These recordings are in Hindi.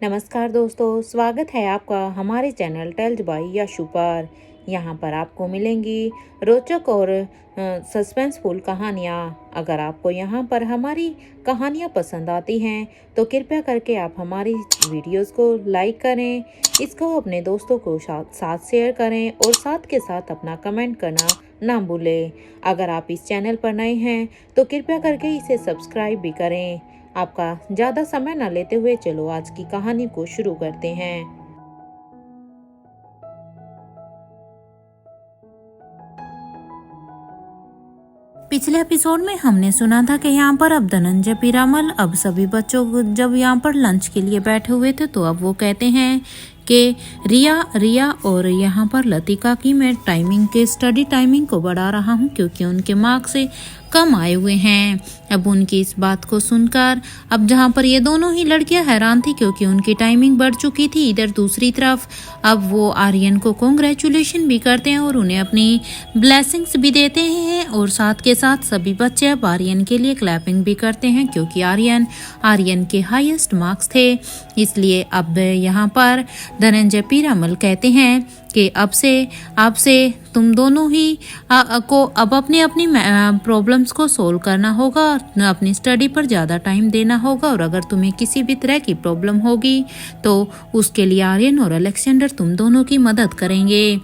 नमस्कार दोस्तों, स्वागत है आपका हमारे चैनल टेल्स बाय यशु पर। यहाँ पर आपको मिलेंगी रोचक और सस्पेंसफुल कहानियाँ। अगर आपको यहाँ पर हमारी कहानियाँ पसंद आती हैं तो कृपया करके आप हमारी वीडियोस को लाइक करें, इसको अपने दोस्तों को साथ शेयर करें और साथ के साथ अपना कमेंट करना ना भूलें। अगर आप इस चैनल पर नए हैं तो कृपया करके इसे सब्सक्राइब भी करें। आपका ज़्यादा समय न लेते हुए चलो आज की कहानी को शुरू करते हैं। पिछले एपिसोड में हमने सुना था कि यहाँ पर अब धनंजय पीरामल अब सभी बच्चों जब यहाँ पर लंच के लिए बैठे हुए थे तो अब वो कहते हैं कि रिया और यहाँ पर लतिका की मैं स्टडी टाइमिंग को बढ़ा रहा हूँ क्योंकि उनके मार्क्स से कम आए हुए हैं। अब उनकी इस बात को सुनकर अब जहाँ पर ये दोनों ही लड़कियां हैरान थी क्योंकि उनकी टाइमिंग बढ़ चुकी थी। इधर दूसरी तरफ अब वो आर्यन को कॉन्ग्रेचुलेशन भी करते हैं और उन्हें अपनी ब्लेसिंग्स भी देते हैं और साथ के साथ सभी बच्चे अब आर्यन के लिए क्लैपिंग भी करते हैं क्योंकि आर्यन के हाईएस्ट मार्क्स थे। इसलिए अब यहाँ पर धनंजय पीरामल कहते हैं कि अब से तुम दोनों ही को अब अपनी अपनी प्रॉब्लम्स को सोल्व करना होगा, अपनी स्टडी पर ज़्यादा टाइम देना होगा और अगर तुम्हें किसी भी तरह की प्रॉब्लम होगी तो उसके लिए आर्यन और अलेक्जेंडर तुम दोनों की मदद करेंगे।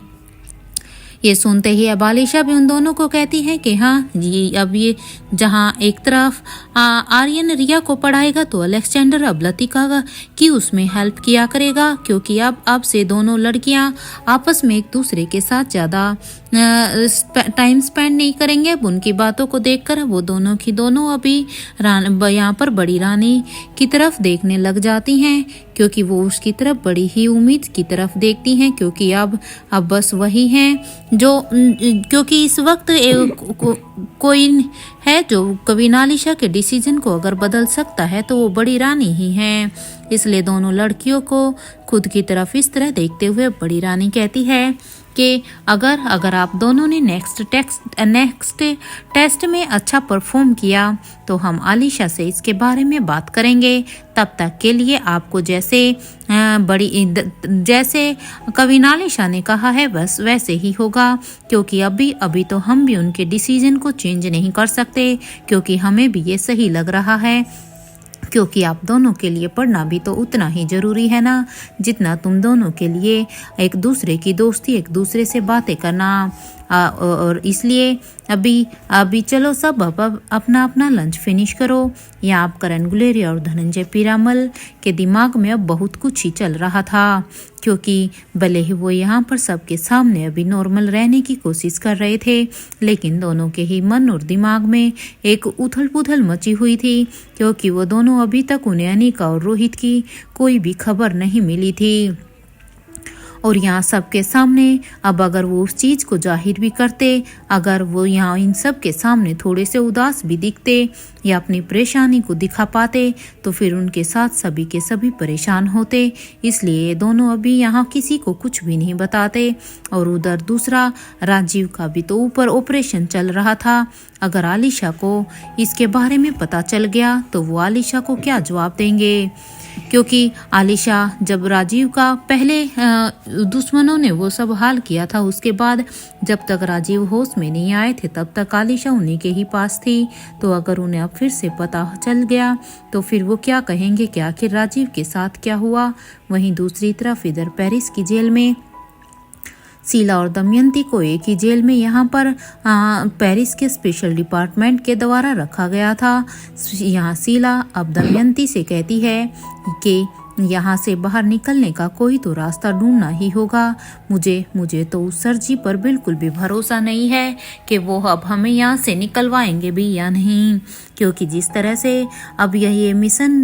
ये सुनते ही अब आलिशा भी उन दोनों को कहती है कि हाँ जी, अब ये जहाँ एक तरफ आर्यन रिया को पढ़ाएगा तो अलेक्जेंडर अब लतिका की उसमें हेल्प किया करेगा क्योंकि अब से दोनों लड़कियां आपस में एक दूसरे के साथ ज़्यादा टाइम स्पेंड नहीं करेंगे। अब उनकी बातों को देखकर वो दोनों की दोनों अभी यहाँ पर बड़ी रानी की तरफ देखने लग जाती हैं क्योंकि वो उसकी तरफ बड़ी ही उम्मीद की तरफ देखती हैं क्योंकि अब बस वही हैं जो क्योंकि इस वक्त कोई है जो कभी आलिशा के डिसीजन को अगर बदल सकता है तो वो बड़ी रानी ही है। इसलिए दोनों लड़कियों को खुद की तरफ इस तरह देखते हुए बड़ी रानी कहती है कि अगर आप दोनों ने नेक्स्ट टेस्ट में अच्छा परफॉर्म किया तो हम आलिशा से इसके बारे में बात करेंगे। तब तक के लिए आपको जैसे कविन आलिशा ने कहा है बस वैसे ही होगा क्योंकि अभी तो हम भी उनके डिसीजन को चेंज नहीं कर सकते क्योंकि हमें भी ये सही लग रहा है क्योंकि आप दोनों के लिए पढ़ना भी तो उतना ही ज़रूरी है ना जितना तुम दोनों के लिए एक दूसरे की दोस्ती, एक दूसरे से बातें करना। और इसलिए अभी चलो सब अब अपना अपना लंच फिनिश करो। यहाँ आप करण गुलेरिया और धनंजय पीरामल के दिमाग में अब बहुत कुछ ही चल रहा था क्योंकि भले ही वो यहाँ पर सबके सामने अभी नॉर्मल रहने की कोशिश कर रहे थे लेकिन दोनों के ही मन और दिमाग में एक उथल पुथल मची हुई थी क्योंकि वो दोनों अभी तक उन्हें अनिका और रोहित की कोई भी खबर नहीं मिली थी। और यहाँ सबके सामने अब अगर वो उस चीज़ को जाहिर भी करते, अगर वो यहाँ इन सब के सामने थोड़े से उदास भी दिखते या अपनी परेशानी को दिखा पाते तो फिर उनके साथ सभी के सभी परेशान होते। इसलिए ये दोनों अभी यहाँ किसी को कुछ भी नहीं बताते। और उधर दूसरा राजीव का भी तो ऊपर ऑपरेशन चल रहा था। अगर आलिशा को इसके बारे में पता चल गया तो वो आलिशा को क्या जवाब देंगे क्योंकि आलिशा जब राजीव का पहले दुश्मनों ने वो सब हाल किया था उसके बाद जब तक राजीव होश में नहीं आए थे तब तक आलिशा उन्हीं के ही पास थी। तो अगर उन्हें अब फिर से पता चल गया तो फिर वो क्या कहेंगे कि आखिर राजीव के साथ क्या हुआ। वहीं दूसरी तरफ इधर पेरिस की जेल में शीला और दमयंती को एक ही जेल में यहाँ पर पेरिस के स्पेशल डिपार्टमेंट के द्वारा रखा गया था। यहाँ शीला अब दमयंती से कहती है कि यहाँ से बाहर निकलने का कोई तो रास्ता ढूंढना ही होगा। मुझे तो उस सर जी पर बिल्कुल भी भरोसा नहीं है कि वो अब हमें यहाँ से निकलवाएंगे भी या नहीं क्योंकि जिस तरह से अब ये मिशन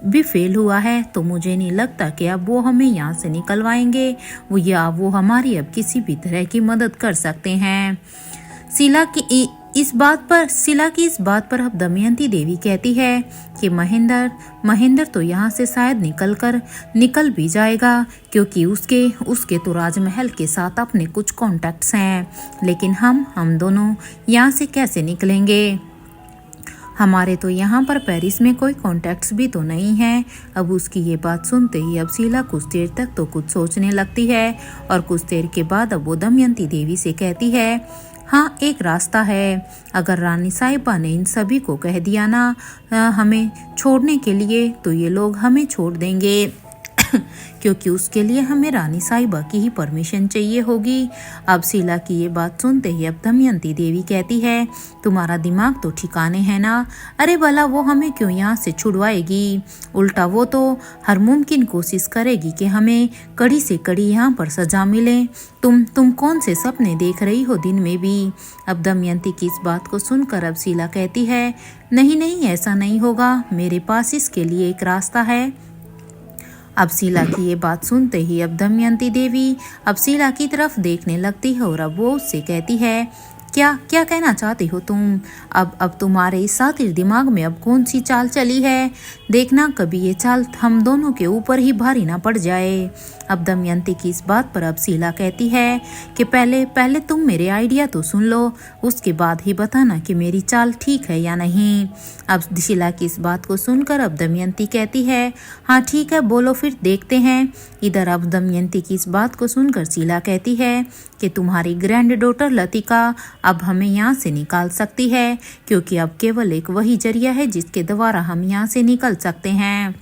भी फेल हुआ है तो मुझे नहीं लगता कि अब वो हमें यहाँ से निकलवाएंगे वो हमारी अब किसी भी तरह की मदद कर सकते हैं। शीला की इस बात पर अब दमयंती देवी कहती है कि महेंद्र तो यहाँ से शायद निकल भी जाएगा क्योंकि उसके तो राजमहल के साथ अपने कुछ कॉन्टैक्ट्स हैं लेकिन हम दोनों यहाँ से कैसे निकलेंगे। हमारे तो यहाँ पर पेरिस में कोई कॉन्टैक्ट्स भी तो नहीं है। अब उसकी ये बात सुनते ही अब शीला कुछ देर तक तो कुछ सोचने लगती है और कुछ देर के बाद अब वो दमयंती देवी से कहती है, हाँ एक रास्ता है। अगर रानी साहिबा ने इन सभी को कह दिया ना हमें छोड़ने के लिए, तो ये लोग हमें छोड़ देंगे क्योंकि उसके लिए हमें रानी साहिबा की ही परमिशन चाहिए होगी। अब शीला की ये बात सुनते ही अब दमयंती देवी कहती है, तुम्हारा दिमाग तो ठिकाने है ना। अरे भला वो हमें क्यों यहाँ से छुड़वाएगी, उल्टा वो तो हर मुमकिन कोशिश करेगी कि हमें कड़ी से कड़ी यहाँ पर सजा मिले। तुम कौन से सपने देख रही हो दिन में भी। अब दमयंती की इस बात को सुनकर अब शीला कहती है, नहीं नहीं ऐसा नहीं होगा, मेरे पास इसके लिए एक रास्ता है। अब शीला की ये बात सुनते ही अब दमयंती देवी अब शीला की तरफ देखने लगती है और अब वो उससे कहती है, क्या क्या कहना चाहती हो तुम। अब तुम्हारे इस सातिर दिमाग में अब कौन सी चाल चली है। देखना कभी ये चाल हम दोनों के ऊपर ही भारी ना पड़ जाए। अब दमयंती की इस बात पर अब शीला कहती है कि पहले तुम मेरे आइडिया तो सुन लो, उसके बाद ही बताना कि मेरी चाल ठीक है या नहीं। अब शीला की इस बात को सुनकर अब दमयंती कहती है, हाँ ठीक है बोलो फिर देखते हैं। इधर अब दमयंती की इस बात को सुनकर शीला कहती है कि तुम्हारी ग्रैंड डॉटर लतिका अब हमें यहाँ से निकाल सकती है, क्योंकि अब केवल एक वही जरिया है जिसके द्वारा हम यहाँ से निकल सकते हैं।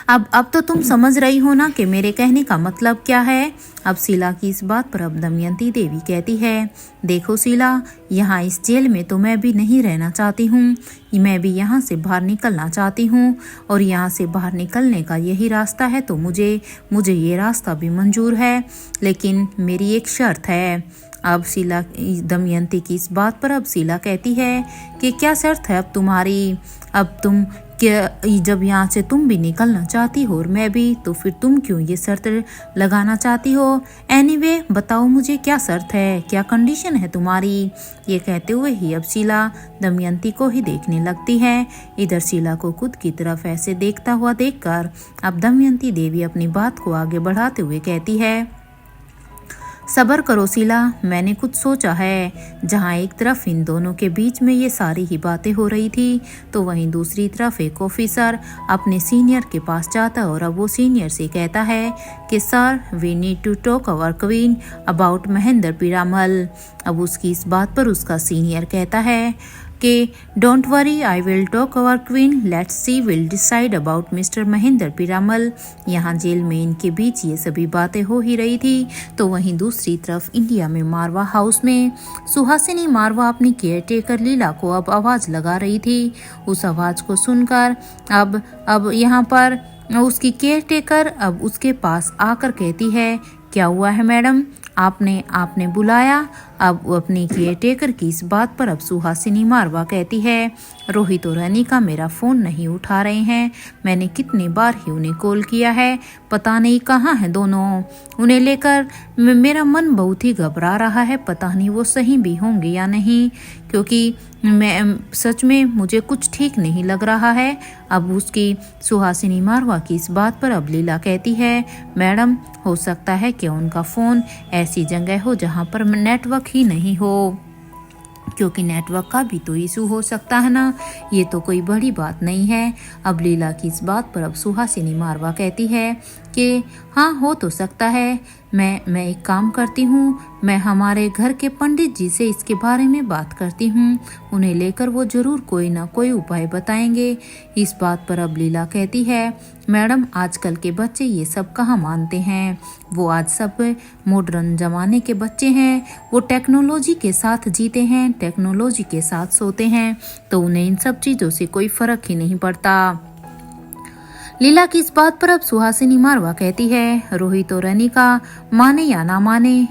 अब तो तुम समझ रही हो ना कि मेरे कहने का मतलब क्या है। अब शीला की इस बात पर अब दमयंती देवी कहती है, देखो शीला, यहाँ इस जेल में तो मैं भी नहीं रहना चाहती हूँ, मैं भी यहाँ से बाहर निकलना चाहती हूँ और यहाँ से बाहर निकलने का यही रास्ता है, तो मुझे ये रास्ता भी मंजूर है, लेकिन मेरी एक शर्त है। अब शीला दमयंती की इस बात पर अब शीला कहती है कि क्या शर्त है अब तुम्हारी। अब तुम जब यहाँ से तुम भी निकलना चाहती हो और मैं भी, तो फिर तुम क्यों ये शर्त लगाना चाहती हो। एनीवे बताओ मुझे क्या शर्त है, क्या कंडीशन है तुम्हारी। ये कहते हुए ही अब शीला दमयंती को ही देखने लगती है। इधर शीला को खुद की तरफ ऐसे देखता हुआ देखकर अब दमयंती देवी अपनी बात को आगे बढ़ाते हुए कहती है, सब्र करो शीला, मैंने कुछ सोचा है। जहाँ एक तरफ इन दोनों के बीच में ये सारी ही बातें हो रही थी, तो वहीं दूसरी तरफ एक ऑफिसर अपने सीनियर के पास जाता और अब वो सीनियर से कहता है कि sir we need to talk our queen about Mahendra Piramal. अब उसकी इस बात पर उसका सीनियर कहता है कि don't worry, I will talk our queen, let's see will decide about mister Mahendra Piramal. यहाँ जेल में इनके बीच ये सभी बातें हो ही रही थी, तो वहीं दूसरी तरफ इंडिया में मारवा हाउस में सुहासिनी मारवा अपनी केयरटेकर लीला को अब आवाज़ लगा रही थी। उस आवाज़ को सुनकर अब यहाँ पर उसकी केयरटेकर अब उसके पास आकर कहती है, क्या हुआ है मैडम, आपने बुलाया। अब अपनी केयरटेकर की इस बात पर अब सुहासिनी मारवा कहती है, रोहित और अनिका मेरा फ़ोन नहीं उठा रहे हैं, मैंने कितनी बार ही उन्हें कॉल किया है, पता नहीं कहाँ हैं दोनों। उन्हें लेकर मेरा मन बहुत ही घबरा रहा है, पता नहीं वो सही भी होंगे या नहीं, क्योंकि मैं सच में मुझे कुछ ठीक नहीं लग रहा है। अब उसकी सुहासिनी मारवा की इस बात पर अब लीला कहती है, मैडम हो सकता है कि उनका फ़ोन ऐसी जगह हो जहाँ पर नेटवर्क ही नहीं हो, क्योंकि नेटवर्क का भी तो इशू हो सकता है ना, ये तो कोई बड़ी बात नहीं है। अब लीला की इस बात पर अब सुहासिनी मारवा कहती है कि हाँ हो तो सकता है, मैं एक काम करती हूँ, मैं हमारे घर के पंडित जी से इसके बारे में बात करती हूँ, उन्हें लेकर वो ज़रूर कोई ना कोई उपाय बताएंगे। इस बात पर अब लीला कहती है, मैडम आजकल के बच्चे ये सब कहाँ मानते हैं, वो आज सब मॉडर्न ज़माने के बच्चे हैं, वो टेक्नोलॉजी के साथ जीते हैं, टेक्नोलॉजी के साथ सोते हैं, तो उन्हें इन सब चीज़ों से कोई फ़र्क ही नहीं पड़ता। लीला की इस बात पर अब सुहासिनी मारवा कहती है, रोहित और अनिका माने या ना माने,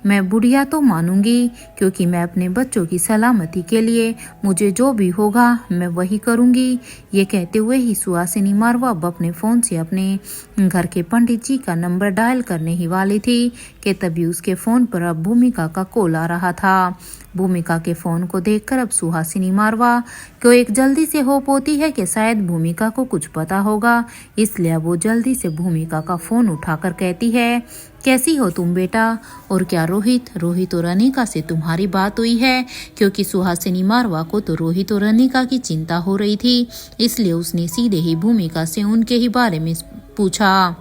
मैं बुढ़िया तो मानूंगी, क्योंकि मैं अपने बच्चों की सलामती के लिए मुझे जो भी होगा मैं वही करूंगी। ये कहते हुए ही सुहासिनी मारवा अब अपने फ़ोन से अपने घर के पंडित जी का नंबर डायल करने ही वाली थी कि तभी उसके फ़ोन पर अब भूमिका का कॉल आ रहा था। भूमिका के फोन को देखकर अब सुहासिनी मारवा को एक जल्दी से होप होती है कि शायद भूमिका को कुछ पता होगा, इसलिए अब वो जल्दी से भूमिका का फोन उठाकर कहती है, कैसी हो तुम बेटा? और क्या रोहित और अनिका से तुम्हारी बात हुई है? क्योंकि सुहासिनी मारवा को तो रोहित और अनिका की चिंता हो रही थी, इसलिए उसने सीधे ही भूमिका से उनके ही बारे में पूछा।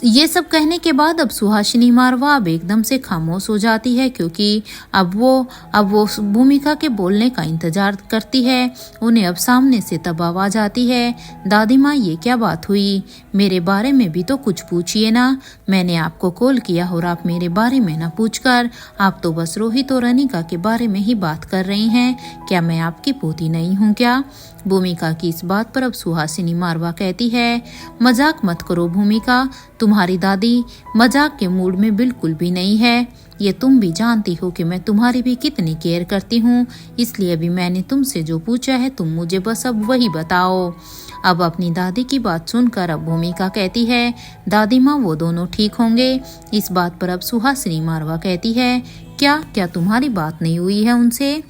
ये सब कहने के बाद अब सुहासिनी मारवा अब एकदम से खामोश हो जाती है, क्योंकि अब वो भूमिका के बोलने का इंतजार करती है। उन्हें अब सामने से तब आवाज आती है, दादी माँ ये क्या बात हुई? मेरे बारे में भी तो कुछ पूछिए ना। मैंने आपको कॉल किया और आप मेरे बारे में ना पूछकर आप तो बस रोहित और अनिका के बारे में ही बात कर रही हैं। क्या मैं आपकी पोती नहीं हूँ क्या? भूमिका की इस बात पर अब सुहासिनी मारवा कहती है, मजाक मत करो भूमिका, तुम्हारी दादी मजाक के मूड में बिल्कुल भी नहीं है। ये तुम भी जानती हो कि मैं तुम्हारी भी कितनी केयर करती हूँ, इसलिए अभी मैंने तुमसे जो पूछा है तुम मुझे बस अब वही बताओ। अब अपनी दादी की बात सुनकर अब भूमिका कहती है, दादी माँ वो दोनों ठीक होंगे। इस बात पर अब सुहासिनी मारवा कहती है, क्या तुम्हारी बात नहीं हुई है उनसे,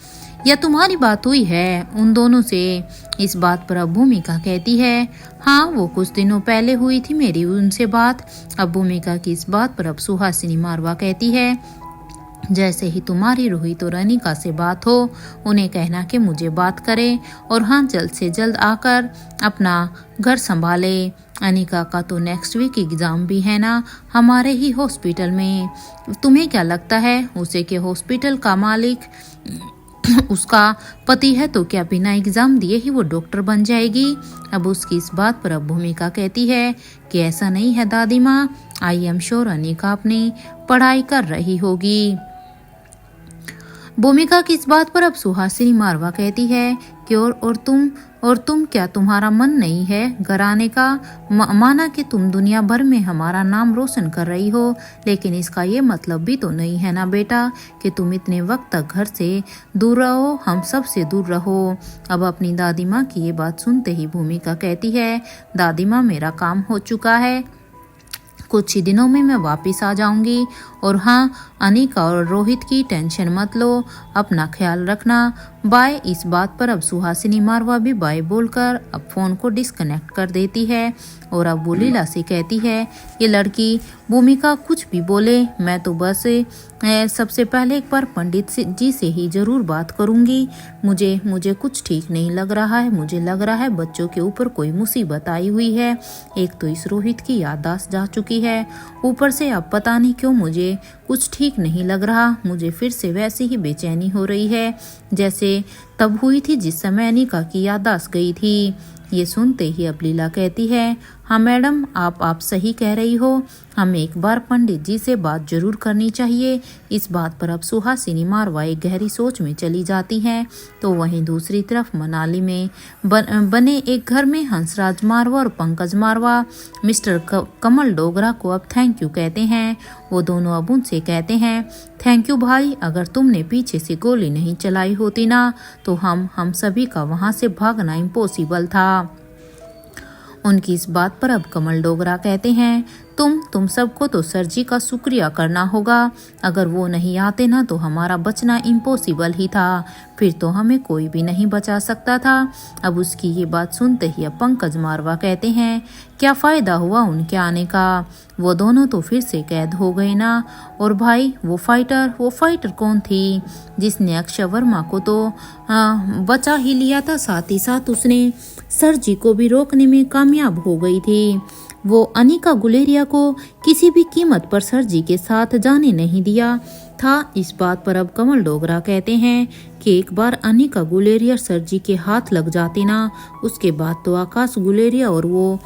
या तुम्हारी बात हुई है उन दोनों से? इस बात पर अब भूमिका कहती है, हाँ वो कुछ दिनों पहले हुई थी मेरी उनसे बात। अब भूमिका की इस बात पर अब सुहासिनी मारवा कहती है, जैसे ही तुम्हारी रोहित और अनिका से बात हो उन्हें कहना कि मुझे बात करें, और हाँ जल्द से जल्द आकर अपना घर संभाले। अनिका का तो नेक्स्ट वीक एग्ज़ाम भी है ना हमारे ही हॉस्पिटल में। तुम्हें क्या लगता है उसे के हॉस्पिटल का मालिक उसका पति है, तो क्या बिना एग्जाम दिए ही वो डॉक्टर बन जाएगी? अब उसकी इस बात पर अब भूमिका कहती है कि ऐसा नहीं है दादी माँ, आई एम श्योर अनिका अपनी पढ़ाई कर रही होगी। भूमिका की इस बात पर अब सुहासिनी मारवा कहती है कि और तुम क्या तुम्हारा मन नहीं है घर आने का? माना कि तुम दुनिया भर में हमारा नाम रोशन कर रही हो, लेकिन इसका ये मतलब भी तो नहीं है ना बेटा कि तुम इतने वक्त तक घर से दूर रहो, हम सब से दूर रहो। अब अपनी दादी माँ की ये बात सुनते ही भूमिका कहती है, दादी माँ मेरा काम हो चुका है, कुछ ही दिनों में मैं वापस आ जाऊंगी। और हाँ अनिका और रोहित की टेंशन मत लो, अपना ख्याल रखना, बाय। इस बात पर अब सुहासिनी मारवा भी बाय बोलकर अब फोन को डिस्कनेक्ट कर देती है, और अब वो लीला से कहती है, ये लड़की भूमिका कुछ भी बोले, मैं तो बस सबसे पहले एक बार पंडित जी से ही जरूर बात करूंगी। मुझे कुछ ठीक नहीं लग रहा है, मुझे लग रहा है बच्चों के ऊपर कोई मुसीबत आई हुई है। एक तो इस रोहित की याददाश्त जा चुकी है, ऊपर से अब पता नहीं क्यों मुझे कुछ ठीक नहीं लग रहा, मुझे फिर से वैसी ही बेचैनी हो रही है जैसे तब हुई थी जिस समय अनिका की याददाश्त गई थी। ये सुनते ही अब लीला कहती है, हाँ मैडम आप सही कह रही हो, हमें एक बार पंडित जी से बात जरूर करनी चाहिए। इस बात पर अब सुहासिनी मारवा एक गहरी सोच में चली जाती हैं। तो वहीं दूसरी तरफ मनाली में बने एक घर में हंसराज मारवा और पंकज मारवा मिस्टर कमल डोगरा को अब थैंक यू कहते हैं। वो दोनों अब उनसे कहते हैं, थैंक यू भाई, अगर तुमने पीछे से गोली नहीं चलाई होती ना तो हम सभी का वहां से भागना इम्पॉसिबल था। उनकी इस बात पर अब कमल डोगरा कहते हैं, तुम सबको तो सर जी का शुक्रिया करना होगा, अगर वो नहीं आते ना तो हमारा बचना इम्पॉसिबल ही था, फिर तो हमें कोई भी नहीं बचा सकता था। अब उसकी ये बात सुनते ही अब पंकज मारवा कहते हैं, क्या फ़ायदा हुआ उनके आने का, वो दोनों तो फिर से कैद हो गए ना। और भाई वो फाइटर कौन थी जिसने अक्षय वर्मा को तो बचा ही लिया था, साथ ही साथ उसने सर जी को भी रोकने में कामयाब हो गई थी। वो अनिका गुलेरिया को किसी भी कीमत पर सर जी के साथ जाने नहीं दिया था। इस बात पर अब कमल डोगरा कहते हैं कि एक बार अनिका गुलेरिया सर जी के हाथ लग जाते ना, उसके बाद तो आकाश गुलेरिया और वो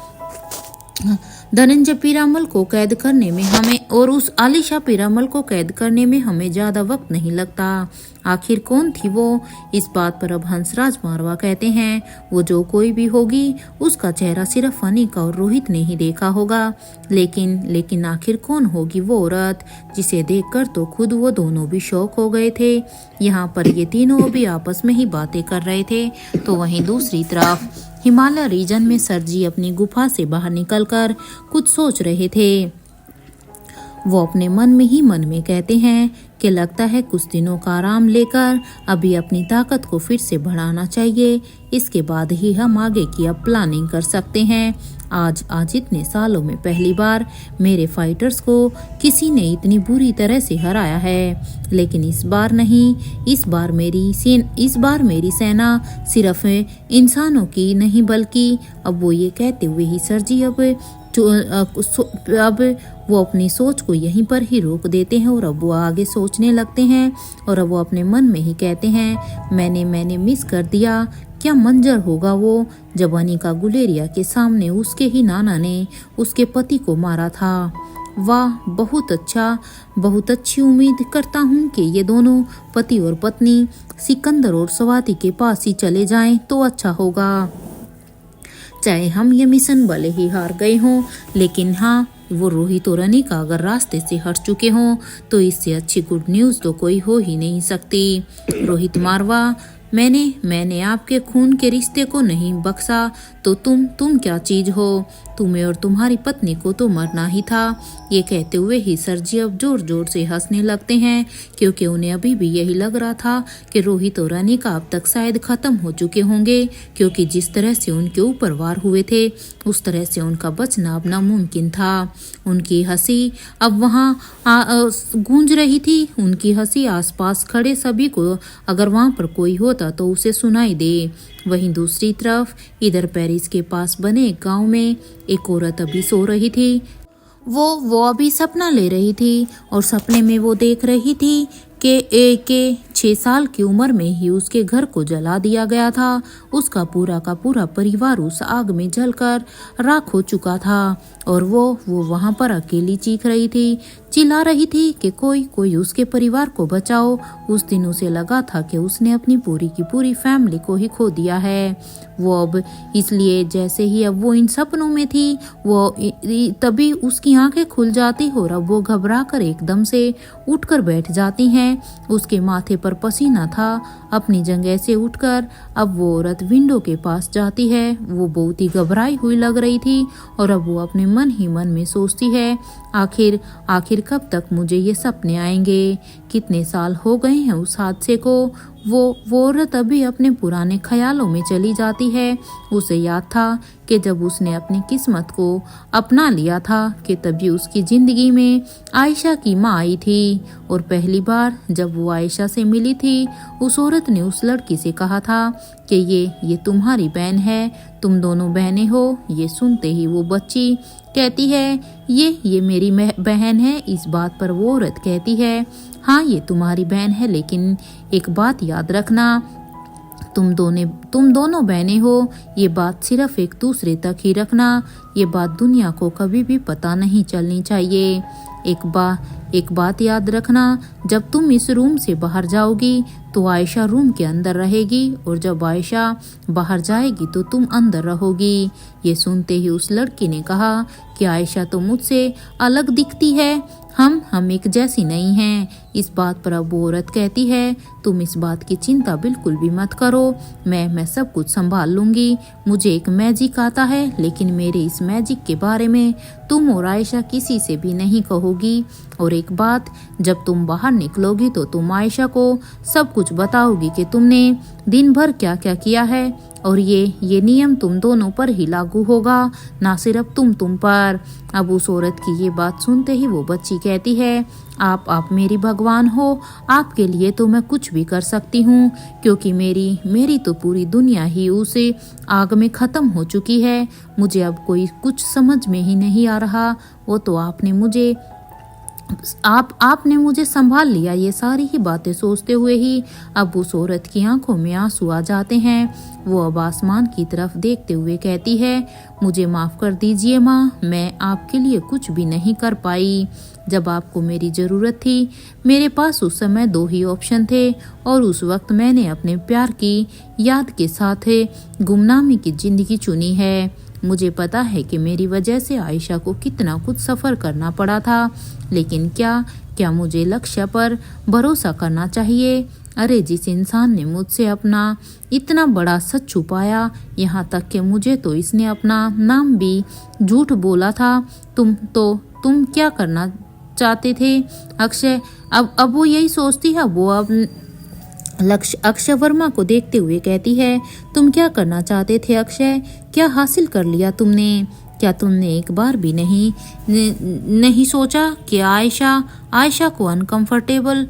धनंजय पीरामल को कैद करने में हमें और उस आलिशा पीरामल को कैद करने में हमें ज्यादा वक्त नहीं लगता। आखिर कौन थी वो? इस बात पर अब हंसराज मारवा कहते हैं, वो जो कोई भी होगी उसका चेहरा सिर्फ अनिका और रोहित ने ही देखा होगा, लेकिन आखिर कौन होगी वो औरत जिसे देखकर तो खुद वो दोनों भी शॉक हो गए थे। यहाँ पर ये तीनों भी आपस में ही बातें कर रहे थे। तो वहीं दूसरी तरफ हिमालय रीजन में सर जी अपनी गुफा से बाहर निकलकर कुछ सोच रहे थे। वो अपने मन में कहते हैं कि लगता है कुछ दिनों का आराम लेकर अभी अपनी ताकत को फिर से बढ़ाना चाहिए। इसके बाद ही हम आगे की अब प्लानिंग कर सकते हैं। आज इतने सालों में पहली बार मेरे फाइटर्स को किसी ने इतनी बुरी तरह से हराया है, लेकिन इस बार नहीं। इस बार मेरी सेना सिर्फ इंसानों की नहीं बल्कि अब वो ये कहते हुए ही सर जी अब वो अपनी सोच को यहीं पर ही रोक देते हैं और अब वो आगे सोचने लगते हैं और अब वो अपने मन में ही कहते हैं मैंने मिस कर दिया। क्या मंजर होगा वो जब अनिका गुलेरिया के सामने उसके ही नाना ने उसके पति को मारा था। वाह, बहुत अच्छा, बहुत अच्छी। उम्मीद करता हूँ कि ये दोनों पति और पत्नी सिकंदर और स्वाति के पास ही चले जाएं तो अच्छा होगा। चाहे हम ये मिशन भले ही हार गए हों, लेकिन हाँ, वो रोहित और अनिका अगर रास्ते से हट चुके हों तो इससे अच्छी गुड न्यूज़ तो कोई हो ही नहीं सकती। रोहित मारवा, मैंने आपके खून के रिश्ते को नहीं बख्शा तो तुम क्या चीज हो? तुम्हें और तुम्हारी पत्नी को तो मरना ही था। ये कहते हुए ही सर जी अब जोर जोर से हंसने लगते हैं, क्योंकि उन्हें अभी भी यही लग रहा था कि रोहित और अनिका अब तक शायद खत्म हो चुके होंगे, क्योंकि जिस तरह से उनके ऊपर वार हुए थे उस तरह से उनका बचना अब नामुमकिन था। उनकी हंसी अब वहाँ गूंज रही थी। उनकी हंसी आसपास खड़े सभी को अगर वहाँ पर कोई होता तो उसे सुनाई दे। वहीं दूसरी तरफ इधर पेरिस के पास बने एक गांव में एक औरत अभी सो रही थी। वो अभी सपना ले रही थी और सपने में वो देख रही थी कि 6 साल की उम्र में ही उसके घर को जला दिया गया था। उसका पूरा का पूरा परिवार उस आग में जलकर राख हो चुका था और वो वहां पर अकेली चीख रही थी, चिल्ला रही थी कि कोई उसके परिवार को बचाओ। उस दिन उसे लगा था कि उसने अपनी पूरी की पूरी फैमिली को ही खो दिया है। वो अब इसलिए जैसे ही अब वो इन सपनों में थी वो तभी उसकी आंखें खुल जाती और अब वो घबरा कर एकदम से उठकर बैठ जाती हैं। उसके माथे पर पसीना था। अपनी जगह से उठकर अब वो औरत विंडो के पास जाती है। वो बहुत ही घबराई हुई लग रही थी और अब वो अपने मन ही मन में सोचती है, आखिर कब तक मुझे ये सपने आएंगे? कितने साल हो गए हैं उस हादसे को। वो औरत अभी अपने पुराने ख्यालों में चली जाती है। उसे याद था कि जब उसने अपनी किस्मत को अपना लिया था कि तभी उसकी जिंदगी में आयशा की माँ आई थी और पहली बार जब वो आयशा से मिली थी उस औरत ने उस लड़की से कहा था कि ये तुम्हारी बहन है, तुम दोनों बहनें हो। ये सुनते ही वो बच्ची कहती है ये मेरी बहन है। इस बात पर वो औरत कहती है, हाँ ये तुम्हारी बहन है, लेकिन एक बात याद रखना, तुम दोनों बहनें हो। ये बात सिर्फ एक दूसरे तक ही रखना। ये बात दुनिया को कभी भी पता नहीं चलनी चाहिए। एक बात याद रखना, जब तुम इस रूम से बाहर जाओगी तो आयशा रूम के अंदर रहेगी और जब आयशा बाहर जाएगी तो तुम अंदर रहोगी। ये सुनते ही उस लड़की ने कहा कि आयशा तो मुझसे अलग दिखती है, हम एक जैसी नहीं हैं। इस बात पर अब वो औरत कहती है, तुम इस बात की चिंता बिल्कुल भी मत करो, मैं सब कुछ संभाल लूंगी। मुझे एक मैजिक आता है, लेकिन मेरे इस मैजिक के बारे में तुम और आयशा किसी से भी नहीं कहोगी। और एक बात, जब तुम बाहर निकलोगी तो तुम आयशा को सब कुछ बताओगी कि तुमने दिन भर क्या क्या किया है और ये नियम तुम दोनों पर ही लागू होगा, ना सिर्फ तुम पर। अब उस औरत की ये बात सुनते ही वो बच्ची कहती है, आप मेरी भगवान हो, आपके लिए तो मैं कुछ भी कर सकती हूँ, क्योंकि मेरी तो पूरी दुनिया ही उसे आग में खत्म हो चुकी है। मुझे अब कोई कुछ समझ में ही नहीं आ रहा। वो तो आपने मुझे संभाल लिया। ये सारी ही बातें सोचते हुए ही अब उस औरत की आंखों में आंसू आ जाते हैं। वो अब आसमान की तरफ देखते हुए कहती है, मुझे माफ कर दीजिए माँ, मैं आपके लिए कुछ भी नहीं कर पाई। जब आपको मेरी ज़रूरत थी मेरे पास उस समय 2 ही ऑप्शन थे और उस वक्त मैंने अपने प्यार की याद के साथ गुमनामी की ज़िंदगी चुनी है। मुझे पता है कि मेरी वजह से आयशा को कितना कुछ सफ़र करना पड़ा था, लेकिन क्या मुझे लक्ष्य पर भरोसा करना चाहिए? अरे जिस इंसान ने मुझसे अपना इतना बड़ा सच छुपाया, यहाँ तक कि मुझे तो इसने अपना नाम भी झूठ बोला था, तुम क्या करना चाहते थे अक्षय। अब वो यही सोचती है। वो अब लक्ष्य अक्षय वर्मा को देखते हुए कहती है, तुम क्या करना चाहते थे अक्षय? क्या हासिल कर लिया तुमने? क्या तुमने एक बार भी नहीं सोचा कि आयशा को अनकंफर्टेबल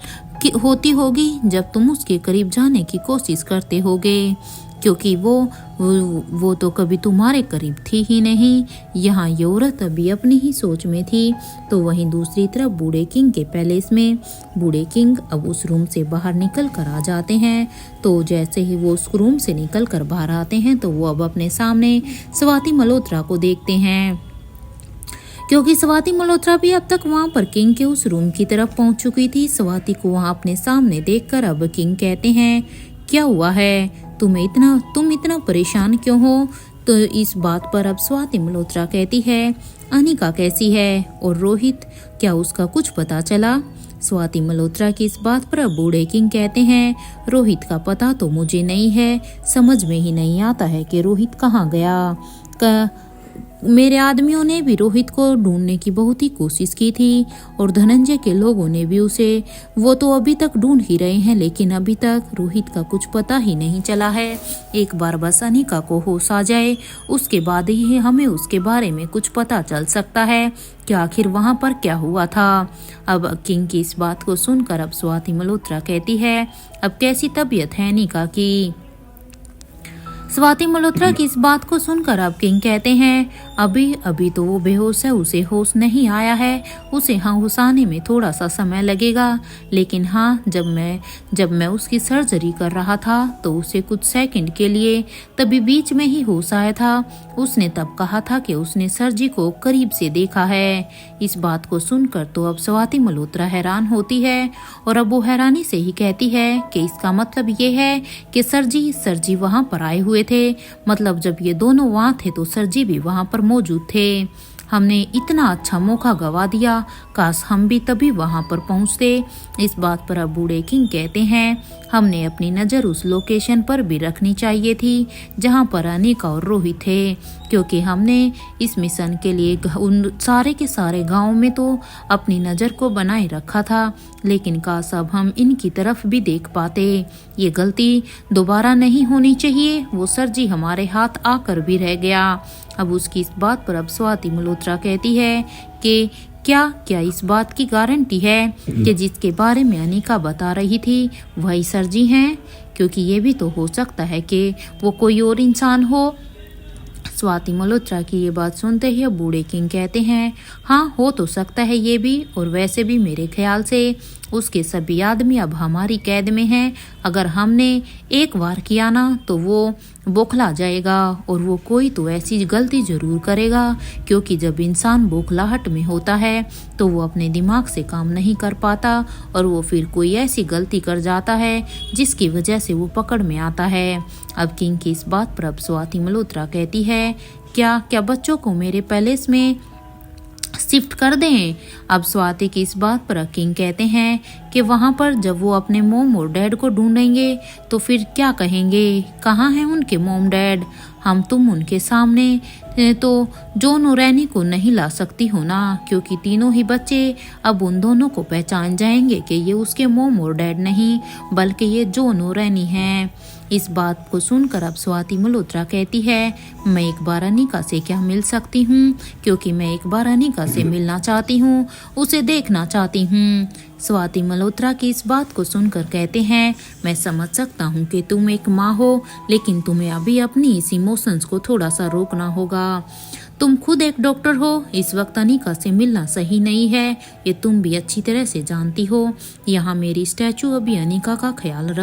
होती होगी जब तुम उसके करीब जाने की कोशिश करते होगे, क्योंकि वो तो कभी तुम्हारे करीब थी ही नहीं। यहाँ ये औरत अभी अपनी ही सोच में थी। तो वहीं दूसरी तरफ बूढ़े किंग के पैलेस में बूढ़े किंग अब उस रूम से बाहर निकल कर आ जाते हैं। तो जैसे ही वो उस रूम से निकल कर बाहर आते हैं तो वो अब अपने सामने स्वाति मल्होत्रा को देखते हैं, क्योंकि स्वाति मल्होत्रा भी अब तक वहां पर किंग के उस रूम की तरफ पहुंच चुकी थी। स्वाति को वहां अपने सामने देखकर अब किंग कहते हैं, क्या हुआ है? तुम इतना परेशान क्यों हो? तो इस बात पर अब स्वाति मल्होत्रा कहती है, अनिका कैसी है? और रोहित, क्या उसका कुछ पता चला? स्वाति मल्होत्रा की इस बात पर अब बूढ़े किंग कहते हैं, रोहित का पता तो मुझे नहीं है। समझ में ही नहीं आता है कि रोहित कहाँ गया। मेरे आदमियों ने भी रोहित को ढूंढने की बहुत ही कोशिश की थी और धनंजय के लोगों ने भी उसे। वो तो अभी तक ढूंढ ही रहे हैं, लेकिन अभी तक रोहित का कुछ पता ही नहीं चला है। एक बार बस अनिका को होश आ जाए, उसके बाद ही हमें उसके बारे में कुछ पता चल सकता है कि आखिर वहां पर क्या हुआ था। अब किंग की इस बात को सुनकर अब स्वाति मल्होत्रा कहती है, अब कैसी तबीयत है अनिका की? स्वाति मल्होत्रा की इस बात को सुनकर अब किंग कहते हैं, अभी तो वो बेहोश है, उसे होश नहीं आया है। उसे होश आने में थोड़ा सा समय लगेगा, लेकिन हाँ, जब मैं उसकी सर्जरी कर रहा था तो उसे कुछ सेकंड के लिए तभी बीच में ही होश आया था। उसने तब कहा था कि उसने सर्जी को करीब से देखा है। इस बात को सुनकर तो अब स्वाति मल्होत्रा हैरान होती है और अब वो हैरानी से ही कहती है कि इसका मतलब ये है कि सर्जी वहां पर आए हुए थे। मतलब जब ये दोनों वहां थे तो सर्जी भी वहां पर मौजूद थे। हमने इतना अच्छा मौका गवा दिया, काश हम भी तभी वहां पर पहुंचते। इस बात पर अब बूढ़े किंग कहते हैं, हमने अपनी नज़र उस लोकेशन पर भी रखनी चाहिए थी जहां पर अनिका और रोहित थे, क्योंकि हमने इस मिशन के लिए उन सारे के सारे गांव में तो अपनी नज़र को बनाए रखा था, लेकिन काश अब हम इनकी तरफ भी देख पाते। ये गलती दोबारा नहीं होनी चाहिए। वो सर्जी हमारे हाथ आकर भी रह गया। अब उसकी इस बात पर अब स्वाति मल्होत्रा कहती है कि क्या इस बात की गारंटी है कि जिसके बारे में अनिका बता रही थी वही सर्जी हैं? क्योंकि ये भी तो हो सकता है कि वो कोई और इंसान हो। स्वाति मल्होत्रा की ये बात सुनते ही अब बूढ़े किंग कहते हैं, हाँ, हो तो सकता है ये भी, और वैसे भी मेरे ख्याल से उसके सभी आदमी अब हमारी कैद में हैं। अगर हमने एक बार किया ना तो वो बौखला जाएगा और वो कोई तो ऐसी गलती जरूर करेगा, क्योंकि जब इंसान बौखलाहट में होता है तो वो अपने दिमाग से काम नहीं कर पाता और वो फिर कोई ऐसी गलती कर जाता है जिसकी वजह से वो पकड़ में आता है। अब किंग की इस बात पर अब स्वाति मल्होत्रा कहती है, क्या बच्चों को मेरे पैलेस में शिफ्ट कर दें? अब स्वाति की इस बात पर किंग कहते हैं कि वहां पर जब वो अपने मोम और डैड को ढूंढेंगे तो फिर क्या कहेंगे? कहाँ हैं उनके मोम डैड? तुम उनके सामने तो जॉन और रैनी को नहीं ला सकती हो ना, क्योंकि तीनों ही बच्चे अब उन दोनों को पहचान जाएंगे कि ये उसके मोम और डैड नहीं बल्कि ये जॉन और रैनी हैं। इस बात को सुनकर अब स्वाति मल्होत्रा कहती है, मैं एक बार अनिका से क्या मिल सकती हूँ, क्योंकि मैं एक बार अनिका से मिलना चाहती हूँ, उसे देखना चाहती हूँ। स्वाति मल्होत्रा की इस बात को सुनकर कहते हैं, मैं समझ सकता हूँ कि तुम एक माँ हो, लेकिन तुम्हें अभी अपनी इस इमोशंस को थोड़ा सा रोकना होगा। तुम खुद एक डॉक्टर हो, इस वक्त अनिका से मिलना सही नहीं है, ये तुम भी अच्छी तरह से जानती हो। यहाँ मेरी स्टैचू अभी अनिका का ख्याल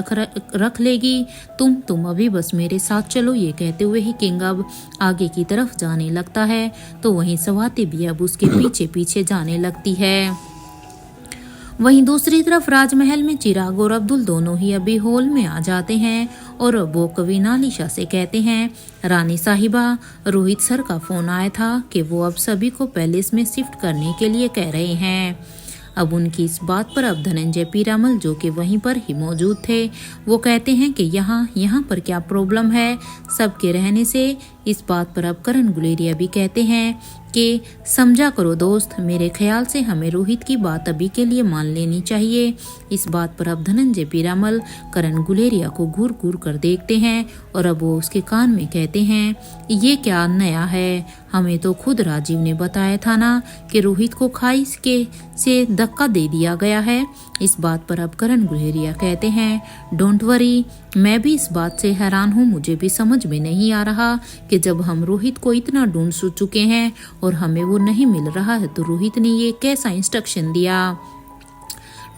रख लेगी। तुम अभी बस मेरे साथ चलो। ये कहते हुए ही किंग अब आगे की तरफ जाने लगता है, तो वहीं स्वाति भी अब उसके पीछे पीछे जाने लगती है। वहीं दूसरी तरफ राजमहल में चिराग और अब्दुल दोनों ही अभी हॉल में आ जाते हैं और वो कवि नालिशा से कहते हैं, रानी साहिबा, रोहित सर का फोन आया था कि वो अब सभी को पैलेस में शिफ्ट करने के लिए कह रहे हैं। अब उनकी इस बात पर अब धनंजय पीरामल, जो कि वहीं पर ही मौजूद थे, वो कहते हैं कि यहाँ पर क्या प्रॉब्लम है? सबके रहने से इस बात पर अब करण गुलेरिया भी कहते हैं कि समझा करो दोस्त, मेरे ख्याल से हमें रोहित की बात अभी के लिए मान लेनी चाहिए। इस बात पर अब धनंजय पीरामल करण गुलेरिया को घूर घूर कर देखते हैं और अब वो उसके कान में कहते हैं, ये क्या नया है, हमें तो खुद राजीव ने बताया था ना कि रोहित को खाई के से धक्का दे दिया गया है। इस बात पर अब करण गुलेरिया कहते हैं, डोंट वरी, मैं भी इस बात से हैरान हूँ, मुझे भी समझ में नहीं आ रहा कि जब हम रोहित को इतना ढूंढ चुके हैं और हमें वो नहीं मिल रहा है तो रोहित ने ये कैसा इंस्ट्रक्शन दिया।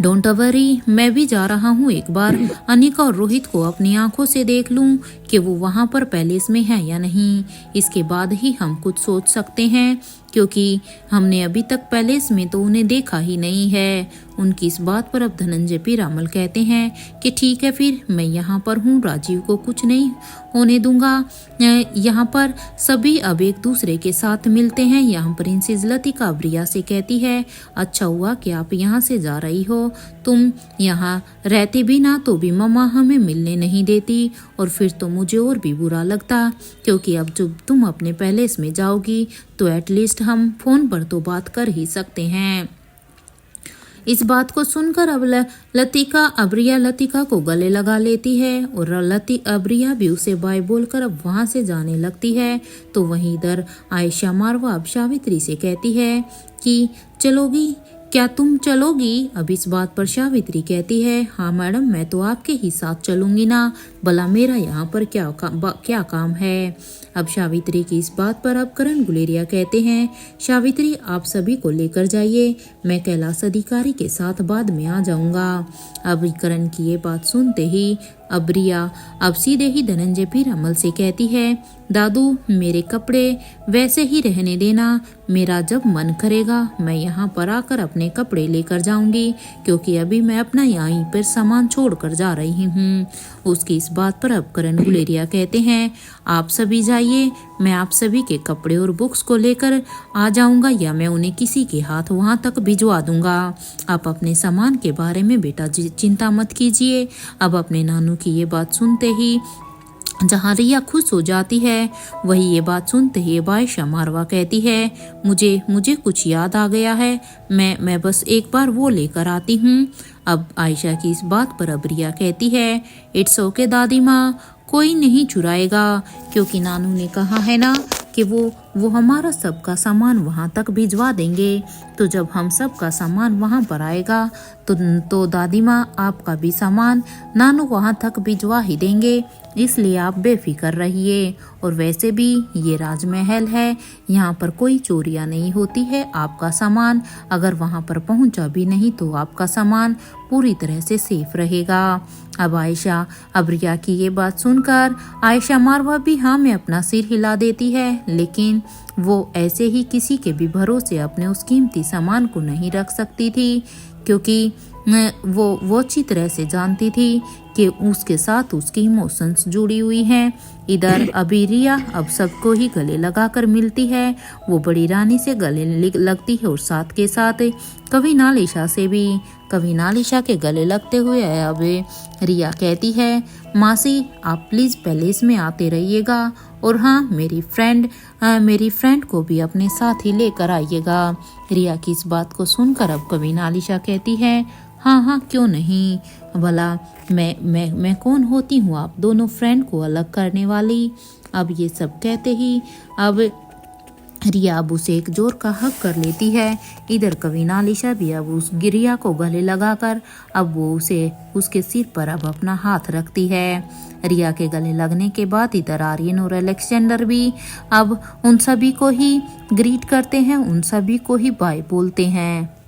डोंट वरी, मैं भी जा रहा हूँ, एक बार अनिका और रोहित को अपनी आंखों से देख लूं कि वो वहां पर पैलेस में है या नहीं। इसके बाद ही हम कुछ सोच सकते हैं, क्योंकि हमने अभी तक पैलेस में तो उन्हें देखा ही नहीं है। उनकी इस बात पर अब धनंजय पीरामल कहते हैं कि ठीक है, फिर मैं यहाँ पर हूँ, राजीव को कुछ नहीं होने दूंगा। यहाँ पर सभी अब एक दूसरे के साथ मिलते हैं। यहाँ प्रिंसेस लतिका अब्रिया से कहती है, अच्छा हुआ कि आप यहाँ से जा रही हो, तुम यहाँ रहते भी ना तो भी मम्मा हमें मिलने नहीं देती और फिर तो मुझे और भी बुरा लगता, क्योंकि अब जब तुम अपने पैलेस में जाओगी तो एटलीस्ट हम फोन पर तो बात कर ही सकते हैं। इस बात को सुनकर अब लतिका अब्रिया लतिका को गले लगा लेती है और अब्रिया भी उसे बाय बोलकर अब वहां से जाने लगती है। तो वहीं इधर आयशा मारवा अब सावित्री से कहती है कि चलोगी, क्या तुम चलोगी? अब इस बात पर सावित्री कहती है, हाँ मैडम, मैं तो आपके ही साथ चलूंगी ना, भला मेरा यहाँ पर क्या काम है। अब सावित्री की इस बात पर अब करण गुलेरिया कहते हैं, सावित्री आप सभी को लेकर जाइए, मैं कैलाश अधिकारी के साथ बाद में आ जाऊंगा। अब करण की ये बात सुनते ही अब्रिया अब सीधे ही धनंजय पीरामल से कहती है, दादू मेरे कपड़े वैसे ही रहने देना, मेरा जब मन करेगा मैं यहाँ पर आकर अपने कपड़े लेकर जाऊंगी, क्योंकि अभी मैं अपना यहीं पर सामान छोड़ कर जा रही हूँ। उसकी इस बात पर अब करण गुलेरिया कहते हैं, आप सभी जाइए, मैं आप सभी के कपड़े और बुक्स को लेकर आ जाऊंगा या मैं उन्हें किसी के हाथ वहां तक भिजवा दूंगा। आप अपने सामान के बारे में बेटा चिंता मत कीजिए। अब अपने नानू की ये बात सुनते ही जहाँ रिया खुश हो जाती है, वही ये बात सुनते ही आयशा मारवा कहती है, मुझे कुछ याद आ गया है, मैं बस एक बार वो लेकर आती हूँ। अब आयशा की इस बात पर अब रिया कहती है, इट्स ओके दादी माँ, कोई नहीं चुराएगा, क्योंकि नानू ने कहा है ना कि वो हमारा सबका सामान वहां तक भिजवा देंगे। तो जब हम सबका सामान वहां पर आएगा तो दादी माँ आपका भी सामान नानू वहां तक भिजवा ही देंगे, इसलिए आप बेफिक्र रहिए। और वैसे भी ये राजमहल है, यहाँ पर कोई चोरियां नहीं होती है। आपका सामान अगर वहां पर पहुंचा भी नहीं तो आपका सामान पूरी तरह से सेफ रहेगा। अब आयशा अब्रिया की ये बात सुनकर आयशा मारवा भी हाँ में अपना सिर हिला देती है, लेकिन वो ऐसे ही किसी के भी भरोसे अपने उस कीमती सामान को नहीं रख सकती थी, क्योंकि वो अच्छी तरह से जानती थी कि उसके साथ उसकी इमोशंस जुड़ी हुई हैं। इधर अभी रिया अब सबको ही गले लगाकर मिलती है, वो बड़ी रानी से गले लगती है और साथ के साथ कभी नालिशा से भी। कभी नालिशा के गले लगते हुए अब रिया कहती है, मासी आप प्लीज पैलेस में आते रहिएगा और हाँ मेरी फ्रेंड को भी अपने साथ ही लेकर आइएगा। रिया की इस बात को सुनकर अब कभी नालिशा कहती है, हाँ क्यों नहीं, भला मैं कौन होती हूँ आप दोनों फ्रेंड को अलग करने वाली। अब ये सब कहते ही अब रिया अब उसे एक जोर का हक कर लेती है। इधर कभी नालिशा भी अब उस रिया को गले लगाकर अब वो उसके सिर पर अब अपना हाथ रखती है। रिया के गले लगने के बाद इधर आर्यन और अलेक्जेंडर भी अब उन सभी को ही ग्रीट करते हैं, उन सभी को ही बाय बोलते हैं।